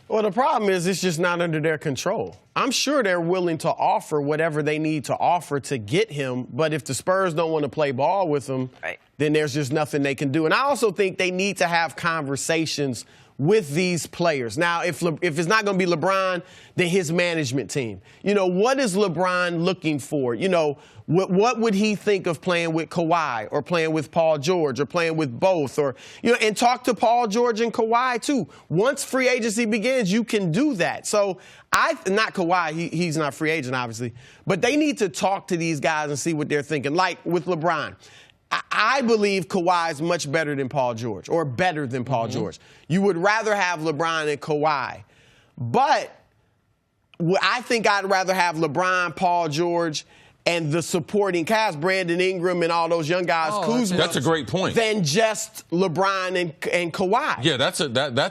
Well, the problem is it's just not under their control. I'm sure they're willing to offer whatever they need to offer to get him, but if the Spurs don't want to play ball with him, then there's just nothing they can do. And I also think they need to have conversations with these players. Now, if it's not going to be LeBron, then his management team. You know, what is LeBron looking for? You know, what would he think of playing with Kawhi or playing with Paul George or playing with both? Or, you know, and talk to Paul George and Kawhi, too. Once free agency begins, you can do that. So, not Kawhi, he's not free agent, obviously, but they need to talk to these guys and see what they're thinking. Like with LeBron. I believe Kawhi is much better than Paul George, or better than Paul George. You would rather have LeBron than Kawhi. But I think I'd rather have LeBron, Paul George, and the supporting cast, Brandon Ingram and all those young guys, Kuzma. That's a great point. Than just LeBron and Kawhi. Yeah, that's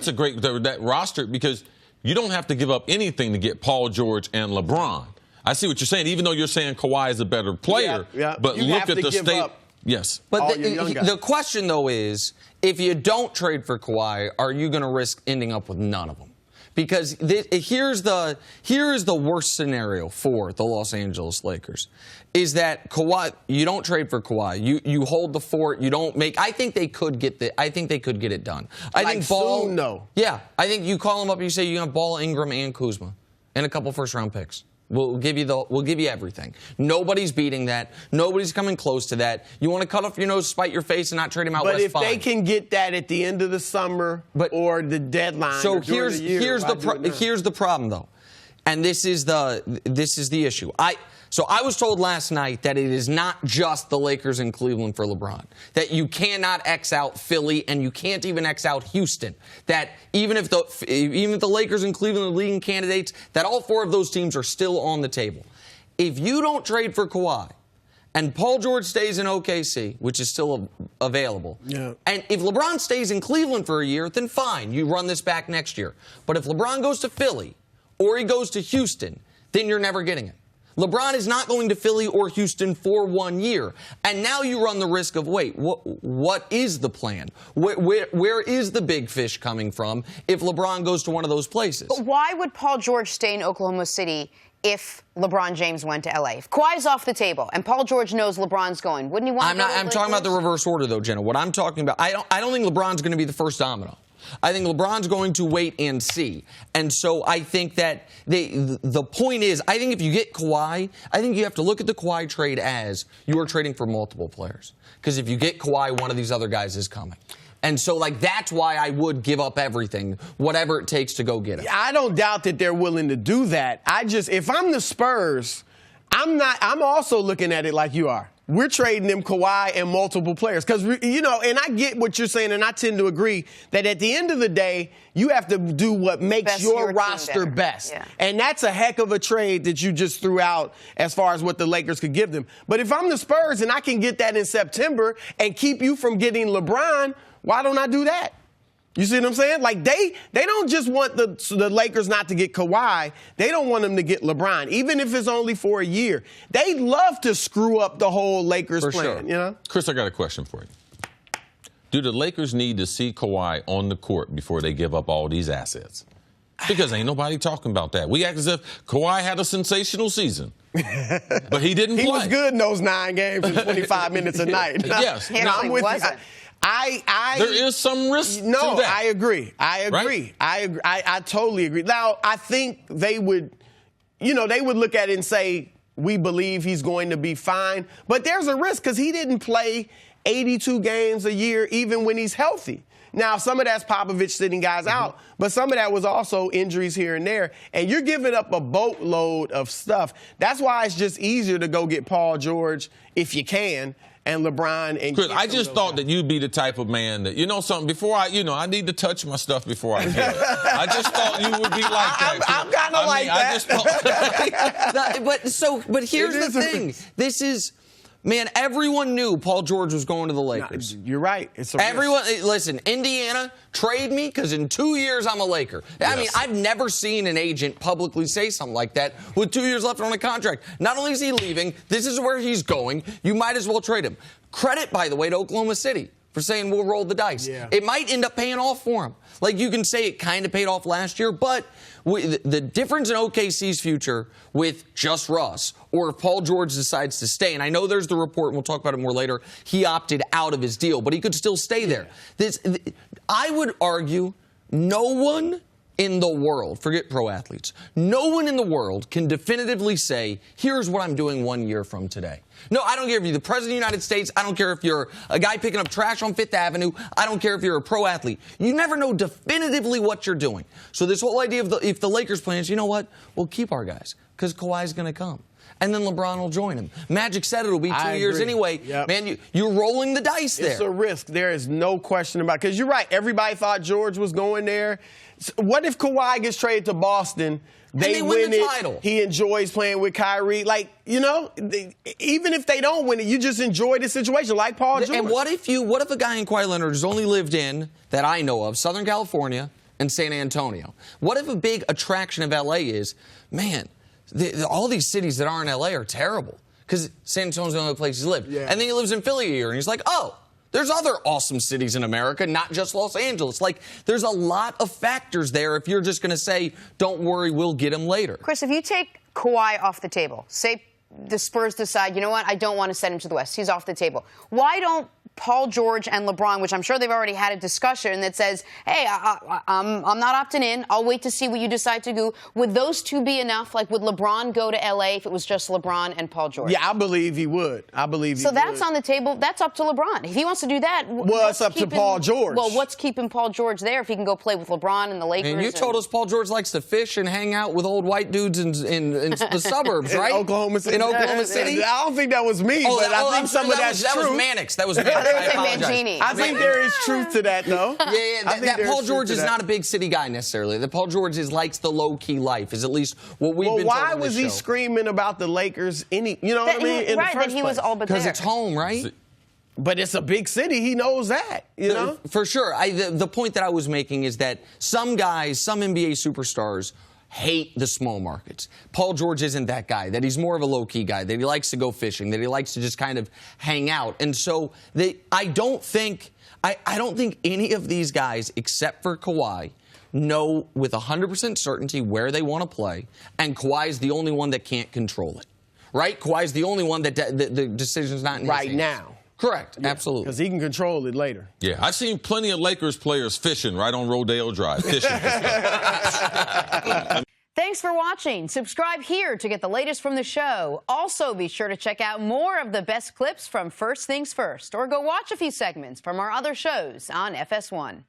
a great that roster, because you don't have to give up anything to get Paul George and LeBron. I see what you're saying, even though you're saying Kawhi is a better player. Yeah. But you look have at to the give state. Up. Yes. But the question, though, is if you don't trade for Kawhi, are you going to risk ending up with none of them? Because here is the worst scenario for the Los Angeles Lakers, is that Kawhi, you don't trade for Kawhi, you hold the fort, you don't make. I think they could get it done. I think Ball. Soon, though. Yeah, I think you call them up, you say you have Ball, Ingram, and Kuzma, and a couple first-round picks. We'll give you everything. Nobody's beating that. Nobody's coming close to that. You want to cut off your nose, spite your face, and not trade him out west, But if they can get that at the end of the summer or the deadline, so or during the year, here's the problem, though, and this is the issue. So I was told last night that it is not just the Lakers and Cleveland for LeBron, that you cannot X out Philly and you can't even X out Houston, that even if the Lakers and Cleveland are leading candidates, that all four of those teams are still on the table. If you don't trade for Kawhi and Paul George stays in OKC, which is still available, and if LeBron stays in Cleveland for a year, then fine, you run this back next year. But if LeBron goes to Philly or he goes to Houston, then you're never getting it. LeBron is not going to Philly or Houston for 1 year. And now you run the risk of, wait, what is the plan? Where is the big fish coming from if LeBron goes to one of those places? But why would Paul George stay in Oklahoma City if LeBron James went to L.A.? If Kawhi's off the table and Paul George knows LeBron's going, wouldn't he want to go to I'm talking about the reverse order, though, Jenna. What I'm talking about, I don't think LeBron's going to be the first domino. I think LeBron's going to wait and see. And so I think that the point is, I think if you get Kawhi, I think you have to look at the Kawhi trade as you are trading for multiple players. Because if you get Kawhi, one of these other guys is coming. And so, that's why I would give up everything, whatever it takes to go get him. I don't doubt that they're willing to do that. If I'm the Spurs, I'm also looking at it like you are. We're trading them Kawhi and multiple players. Because, and I get what you're saying, and I tend to agree that at the end of the day, you have to do what makes your roster best. Yeah. And that's a heck of a trade that you just threw out as far as what the Lakers could give them. But if I'm the Spurs and I can get that in September and keep you from getting LeBron, why don't I do that? You see what I'm saying? Like, they don't just want the Lakers not to get Kawhi. They don't want them to get LeBron, even if it's only for a year. They love to screw up the whole Lakers plan, sure. You know? Chris, I got a question for you. Do the Lakers need to see Kawhi on the court before they give up all these assets? Because ain't nobody talking about that. We act as if Kawhi had a sensational season. But he didn't play. He was good in those 9 games and 25 minutes a night. Yes. No, I'm with you. There is some risk to that. I agree. Right? I totally agree. Now, I think they would look at it and say, we believe he's going to be fine. But there's a risk because he didn't play 82 games a year even when he's healthy. Now, some of that's Popovich sitting guys out, but some of that was also injuries here and there. And you're giving up a boatload of stuff. That's why it's just easier to go get Paul George if you can. And LeBron and Chris, I just thought that you'd be the type of man that, something, before I need to touch my stuff before I get it. I just thought you would be like that. I'm kind of like that. I just thought. but here's the thing. This is, man, everyone knew Paul George was going to the Lakers. No, you're right. Everyone, listen, Indiana, trade me because in 2 years I'm a Laker. I mean, I've never seen an agent publicly say something like that with 2 years left on a contract. Not only is he leaving, this is where he's going. You might as well trade him. Credit, by the way, to Oklahoma City for saying we'll roll the dice. Yeah. It might end up paying off for him. Like, you can say it kind of paid off last year, but the difference in OKC's future with just Russ, or if Paul George decides to stay, and I know there's the report, and we'll talk about it more later, he opted out of his deal, but he could still stay there. I would argue no one in the world, forget pro athletes, no one in the world can definitively say, here's what I'm doing 1 year from today. No, I don't care if you're the President of the United States. I don't care if you're a guy picking up trash on Fifth Avenue. I don't care if you're a pro athlete. You never know definitively what you're doing. So this whole idea of if the Lakers plan is, you know what, we'll keep our guys because Kawhi's going to come. And then LeBron will join him. Magic said it'll be 2 years anyway. Yep. Man, you're rolling the dice there. It's a risk. There is no question about it. Because you're right. Everybody thought George was going there. What if Kawhi gets traded to Boston? They win the it. title. He enjoys playing with Kyrie. Like, you know, even if they don't win it, you just enjoy the situation, like Paul George. And what if a guy in Kawhi Leonard has only lived in, that I know of, Southern California and San Antonio? What if a big attraction of L.A. is, man, all these cities that aren't L.A. are terrible because San Antonio's the only place he's lived. Yeah. And then he lives in Philly a year, and he's like, oh, there's other awesome cities in America, not just Los Angeles. Like, there's a lot of factors there if you're just going to say, don't worry, we'll get him later. Chris, if you take Kawhi off the table, say the Spurs decide, you know what, I don't want to send him to the West. He's off the table. Why don't Paul George and LeBron, which I'm sure they've already had a discussion that says, hey, I'm not opting in. I'll wait to see what you decide to do. Would those two be enough? Like, would LeBron go to L.A. if it was just LeBron and Paul George? Yeah, I believe he would. So that's on the table. That's up to LeBron. If he wants to do that, well, it's up to Paul George. Well, what's keeping Paul George there if he can go play with LeBron and the Lakers? And you told us Paul George likes to fish and hang out with old white dudes in the suburbs, right? In Oklahoma City. In Oklahoma City? I don't think that was me, but I think some of that's true. That was Mannix. That was Mannix. I apologize. I think there is truth to that, though. Yeah, that Paul George is not a big city guy necessarily. That Paul George likes the low-key life, is at least what we've been told. Why was he screaming about the Lakers? You know what I mean? In the first that he was all but there. Because it's home, right? But it's a big city. He knows that, you know? For sure. The point that I was making is that some guys, some NBA superstars, hate the small markets. Paul George isn't that guy, that he's more of a low-key guy, that he likes to go fishing, that he likes to just kind of hang out. And so I don't think any of these guys, except for Kawhi, know with 100% certainty where they want to play, and Kawhi's the only one that can't control it. Right? Kawhi's the only one that the decision's not in his hands. Now. Correct. Yeah, absolutely. Because he can control it later. Yeah, I've seen plenty of Lakers players fishing right on Rodeo Drive. Fishing. Thanks for watching. Subscribe here to get the latest from the show. Also, be sure to check out more of the best clips from First Things First, or go watch a few segments from our other shows on FS1.